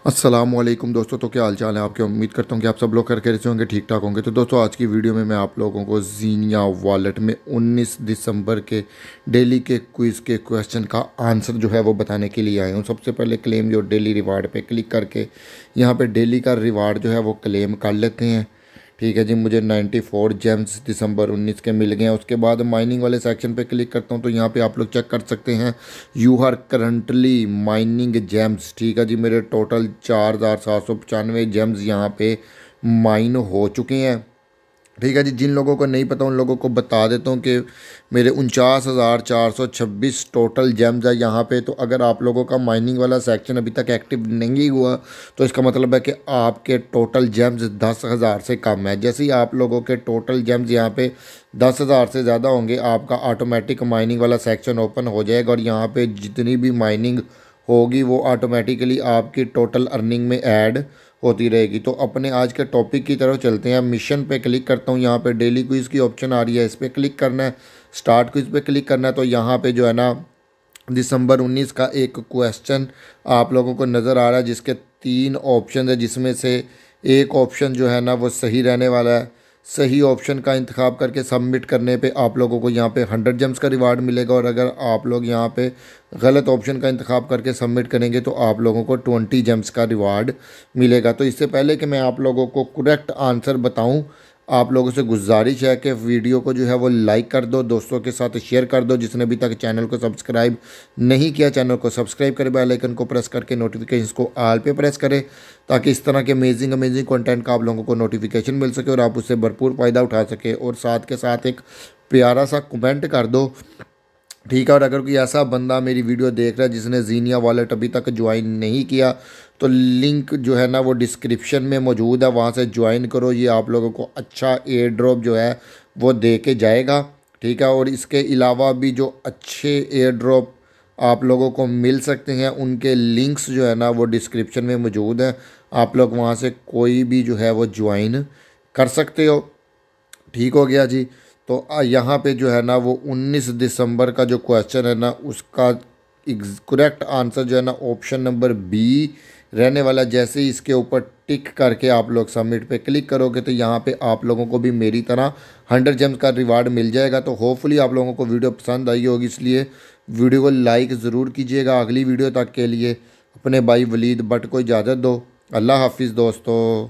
अस्सलामुअलैकुम दोस्तों। तो क्या हाल चाल है आपके। उम्मीद करता हूँ कि आप सब लोग करके रहे होंगे, ठीक ठाक होंगे। तो दोस्तों आज की वीडियो में मैं आप लोगों को ज़ीनिया वॉलेट में 19 दिसंबर के डेली के क्विज़ के क्वेश्चन का आंसर जो है वो बताने के लिए आया हूँ। सबसे पहले क्लेम योर डेली रिवार्ड पे क्लिक करके यहाँ पे डेली का रिवार्ड जो है वो क्लेम कर लेते हैं। ठीक है जी, मुझे 94 जेम्स दिसंबर 19 के मिल गए हैं। उसके बाद माइनिंग वाले सेक्शन पे क्लिक करता हूँ तो यहाँ पे आप लोग चेक कर सकते हैं you are currently mining gems. ठीक है जी, मेरे टोटल 4795 जेम्स यहाँ पे माइन हो चुके हैं। ठीक है जी, जिन लोगों को नहीं पता उन लोगों को बता देता हूँ कि मेरे 49,426 टोटल जेम्स है यहाँ पे। तो अगर आप लोगों का माइनिंग वाला सेक्शन अभी तक एक्टिव नहीं हुआ तो इसका मतलब है कि आपके टोटल जेम्स 10,000 से कम है। जैसे ही आप लोगों के टोटल जेम्स यहाँ पे 10,000 से ज़्यादा होंगे आपका ऑटोमेटिक माइनिंग वाला सेक्शन ओपन हो जाएगा और यहाँ पे जितनी भी माइनिंग होगी वो ऑटोमेटिकली आपकी टोटल अर्निंग में ऐड होती रहेगी। तो अपने आज के टॉपिक की तरफ चलते हैं। मिशन पे क्लिक करता हूँ, यहाँ पे डेली क्विज़ की ऑप्शन आ रही है, इस पर क्लिक करना है। स्टार्ट क्विज़ पे क्लिक करना है तो यहाँ पे जो है ना दिसंबर 19 का एक क्वेश्चन आप लोगों को नज़र आ रहा है जिसके 3 ऑप्शन है, जिसमें से एक ऑप्शन जो है ना वो सही रहने वाला है। सही ऑप्शन का इंतखाब करके सबमिट करने पे आप लोगों को यहाँ पे 100 जेम्स का रिवार्ड मिलेगा और अगर आप लोग यहाँ पे गलत ऑप्शन का इंतखाब करके सबमिट करेंगे तो आप लोगों को 20 जेम्स का रिवार्ड मिलेगा। तो इससे पहले कि मैं आप लोगों को करेक्ट आंसर बताऊं, आप लोगों से गुजारिश है कि वीडियो को जो है वो लाइक कर दो, दोस्तों के साथ शेयर कर दो। जिसने अभी तक चैनल को सब्सक्राइब नहीं किया चैनल को सब्सक्राइब करें, बेल आइकन को प्रेस करके नोटिफिकेशंस को ऑल पे प्रेस करें ताकि इस तरह के अमेजिंग कंटेंट का आप लोगों को नोटिफिकेशन मिल सके और आप उससे भरपूर फ़ायदा उठा सके। और साथ के साथ एक प्यारा सा कमेंट कर दो, ठीक है। और अगर कोई ऐसा बंदा मेरी वीडियो देख रहा है जिसने ज़ीनिया वॉलेट अभी तक ज्वाइन नहीं किया तो लिंक जो है ना वो डिस्क्रिप्शन में मौजूद है, वहाँ से ज्वाइन करो। ये आप लोगों को अच्छा एयर ड्रॉप जो है वो दे के जाएगा, ठीक है। और इसके अलावा भी जो अच्छे एयर ड्रॉप आप लोगों को मिल सकते हैं उनके लिंक्स जो है ना वो डिस्क्रिप्शन में मौजूद है। आप लोग वहाँ से कोई भी जो है वो ज्वाइन कर सकते हो। ठीक हो गया जी। तो यहाँ पे जो है ना वो 19 दिसंबर का जो क्वेश्चन है ना उसका करेक्ट आंसर जो है ना ऑप्शन नंबर बी रहने वाला। जैसे ही इसके ऊपर टिक करके आप लोग सबमिट पे क्लिक करोगे तो यहाँ पे आप लोगों को भी मेरी तरह 100 जेम्स का रिवार्ड मिल जाएगा। तो होपफुली आप लोगों को वीडियो पसंद आई होगी, इसलिए वीडियो को लाइक ज़रूर कीजिएगा। अगली वीडियो तक के लिए अपने भाई वलीद बट को इजाज़त दो। अल्लाह हाफिज़ दोस्तों।